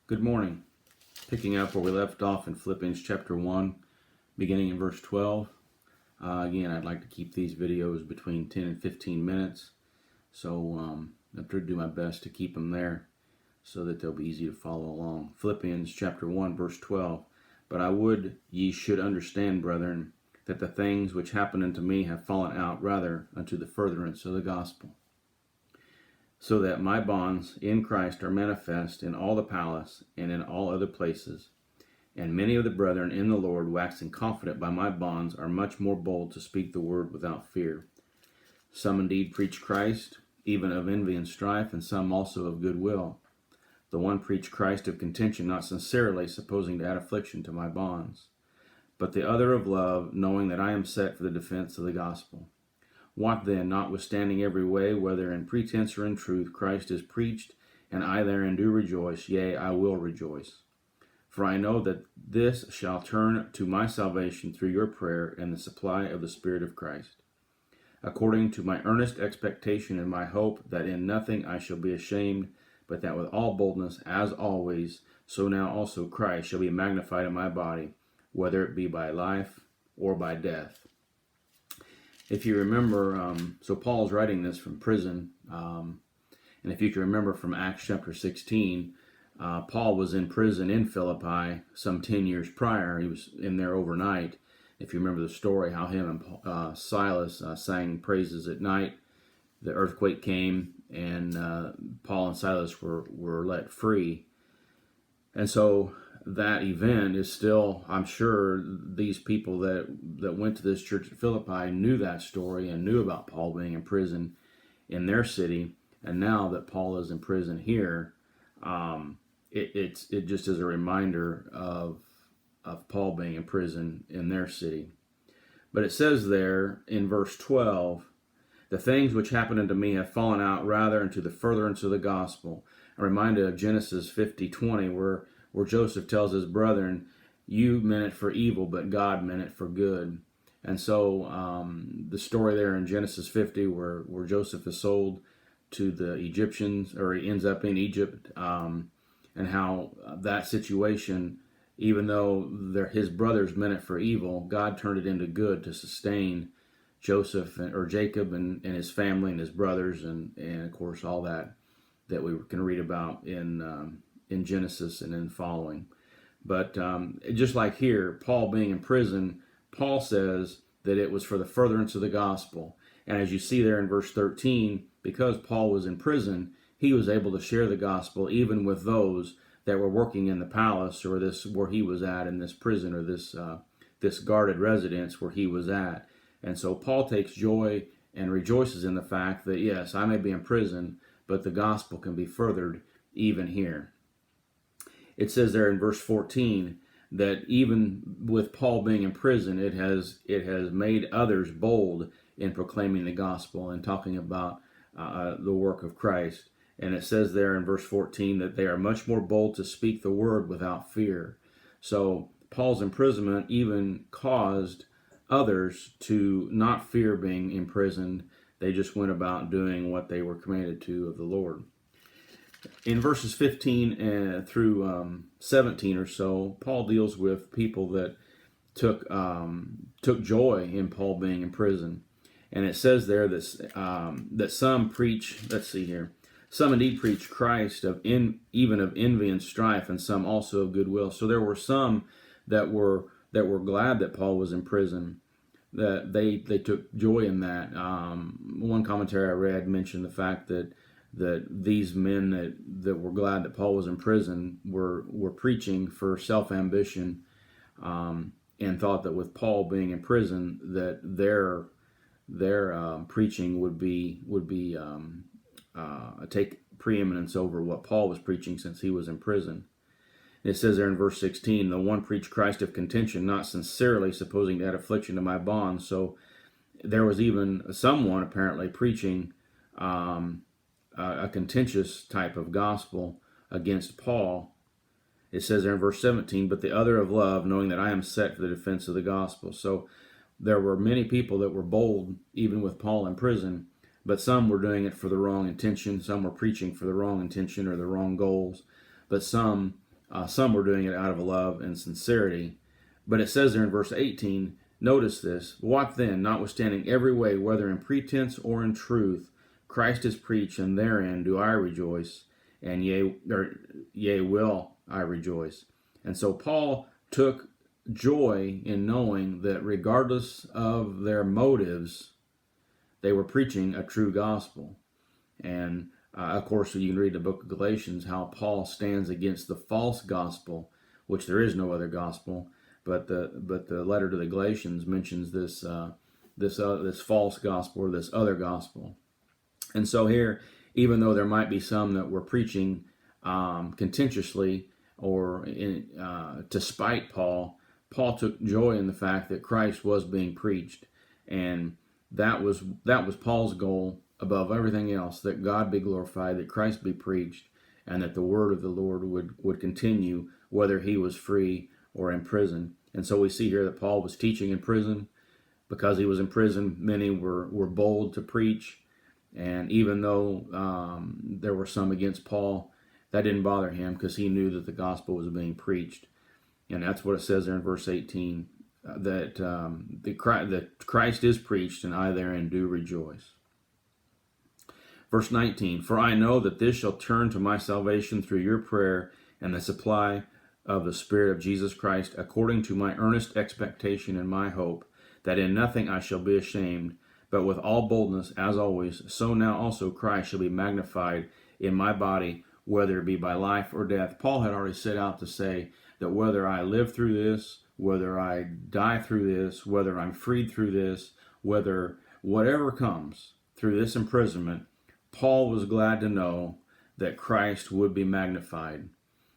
Good morning. Picking up where we left off in Philippians chapter 1, beginning in verse 12. Again, I'd like to keep these videos between 10 and 15 minutes. So I'll try to do my best to keep them there so that they'll be easy to follow along. Philippians chapter 1, verse 12. But I would ye should understand, brethren, that the things which happened unto me have fallen out rather unto the furtherance of the gospel, so that my bonds in Christ are manifest in all the palace and in all other places. And many of the brethren in the Lord, waxing confident by my bonds, are much more bold to speak the word without fear. Some indeed preach Christ, even of envy and strife, and some also of good will. The one preach Christ of contention, not sincerely, supposing to add affliction to my bonds. But the other of love, knowing that I am set for the defense of the gospel. What then, notwithstanding every way, whether in pretense or in truth, Christ is preached, and I therein do rejoice, yea, I will rejoice. For I know that this shall turn to my salvation through your prayer and the supply of the Spirit of Christ, according to my earnest expectation and my hope that in nothing I shall be ashamed, but that with all boldness, as always, so now also Christ shall be magnified in my body, whether it be by life or by death. If you remember, so Paul's writing this from prison, and if you can remember from Acts chapter 16, Paul was in prison in Philippi some 10 years prior. He was in there overnight. If you remember the story, how him and Silas sang praises at night, the earthquake came, and Paul and Silas were let free. And so that event is still, I'm sure these people that went to this church at Philippi knew that story and knew about Paul being in prison in their city. And now that Paul is in prison here, it just is a reminder of Paul being in prison in their city. But it says there in verse 12, the things which happened unto me have fallen out rather into the furtherance of the gospel. I'm reminded of Genesis 50:20, where Joseph tells his brethren, you meant it for evil, but God meant it for good. And so the story there in Genesis 50 where Joseph is sold to the Egyptians, or he ends up in Egypt, and how that situation, even though his brothers meant it for evil, God turned it into good to sustain Joseph or Jacob and his family and his brothers, and of course all that we can read about in Genesis and in following. But just like here, Paul being in prison, Paul says that it was for the furtherance of the gospel. And as you see there in verse 13, because Paul was in prison, he was able to share the gospel even with those that were working in the palace, or where he was at in this prison, or this guarded residence where he was at. And so Paul takes joy and rejoices in the fact that, yes, I may be in prison, but the gospel can be furthered even here. It says there in verse 14 that even with Paul being in prison, it has made others bold in proclaiming the gospel and talking about the work of Christ. And it says there in verse 14 that they are much more bold to speak the word without fear. So Paul's imprisonment even caused others to not fear being imprisoned. They just went about doing what they were commanded to of the Lord. In verses 15 through 17 or so, Paul deals with people that took joy in Paul being in prison. And it says there that some preach, let's see here, some indeed preach Christ even of envy and strife, and some also of goodwill. So there were some that were glad that Paul was in prison, that they took joy in that. One commentary I read mentioned the fact that these men that were glad that Paul was in prison were preaching for self-ambition, and thought that with Paul being in prison that their preaching would take preeminence over what Paul was preaching, since he was in prison. It says there in verse 16, the one preached Christ of contention, not sincerely, supposing to add affliction to my bonds. So there was even someone apparently preaching a contentious type of gospel against Paul. It says there in verse 17, but the other of love, knowing that I am set for the defense of the gospel. So there were many people that were bold, even with Paul in prison, but some were doing it for the wrong intention. Some were preaching for the wrong intention or the wrong goals. But some Some were doing it out of love and sincerity. But it says there in verse 18, notice this, what then, notwithstanding every way, whether in pretense or in truth, Christ is preached, and therein do I rejoice, and yea, will I rejoice. And so Paul took joy in knowing that regardless of their motives, they were preaching a true gospel. And of course, you can read the book of Galatians how Paul stands against the false gospel, which there is no other gospel. But the letter to the Galatians mentions this false gospel or this other gospel. And so here, even though there might be some that were preaching contentiously or to spite Paul, Paul took joy in the fact that Christ was being preached, and that was Paul's goal above everything else, that God be glorified, that Christ be preached, and that the word of the Lord would continue whether he was free or in prison. And so we see here that Paul was teaching in prison. Because he was in prison, many were bold to preach. And even though there were some against Paul, that didn't bother him because he knew that the gospel was being preached. And that's what it says there in verse 18, that Christ is preached, and I therein do rejoice. Verse 19, for I know that this shall turn to my salvation through your prayer and the supply of the Spirit of Jesus Christ, according to my earnest expectation and my hope, that in nothing I shall be ashamed, but with all boldness, as always, so now also Christ shall be magnified in my body, whether it be by life or death. Paul had already set out to say that whether I live through this, whether I die through this, whether I'm freed through this, whatever comes through this imprisonment, Paul was glad to know that Christ would be magnified.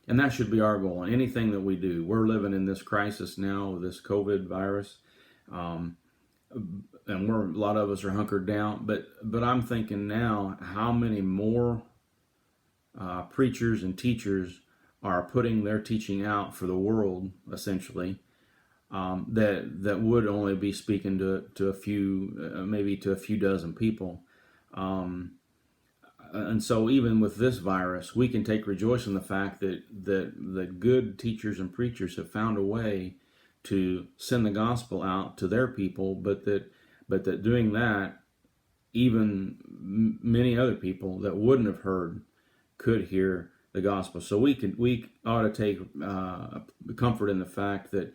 And that should be our goal in anything that we do. We're living in this crisis now, this COVID virus, and a lot of us are hunkered down. But I'm thinking now, how many more preachers and teachers are putting their teaching out for the world, essentially, that would only be speaking to a few, maybe to a few dozen people. And so even with this virus, we can take rejoice in the fact that the good teachers and preachers have found a way to send the gospel out to their people, but that doing that, even many other people that wouldn't have heard could hear the gospel. So we ought to take comfort in the fact that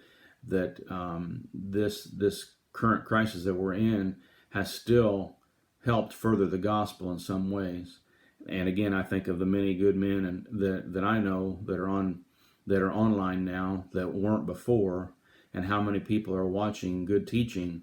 this current crisis that we're in has still helped further the gospel in some ways. And again, I think of the many good men that I know that are online now that weren't before, and how many people are watching good teaching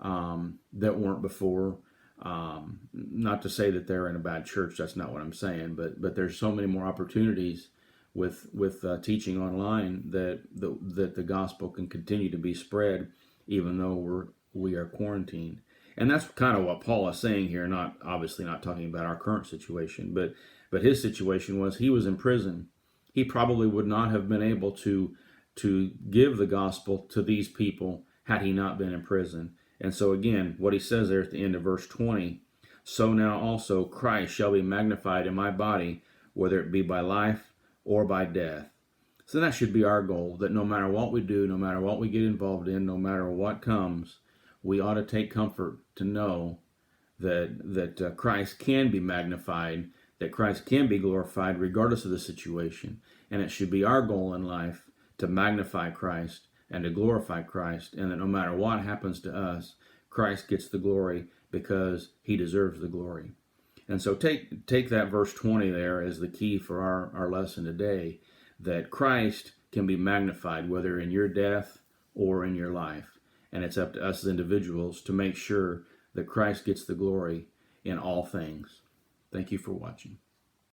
that weren't before. Not to say that they're in a bad church, that's not what I'm saying, but there's so many more opportunities with teaching online that the gospel can continue to be spread even though we are quarantined. And that's kind of what Paul is saying here, obviously not talking about our current situation, but his situation was he was in prison. He probably would not have been able to give the gospel to these people had he not been in prison. And so again, what he says there at the end of verse 20, so now also Christ shall be magnified in my body, whether it be by life or by death. So that should be our goal, that no matter what we do, no matter what we get involved in, no matter what comes, we ought to take comfort to know that Christ can be magnified, that Christ can be glorified regardless of the situation. And it should be our goal in life to magnify Christ and to glorify Christ, and that no matter what happens to us, Christ gets the glory because he deserves the glory. And so take that verse 20 there as the key for our lesson today, that Christ can be magnified whether in your death or in your life. And it's up to us as individuals to make sure that Christ gets the glory in all things. Thank you for watching.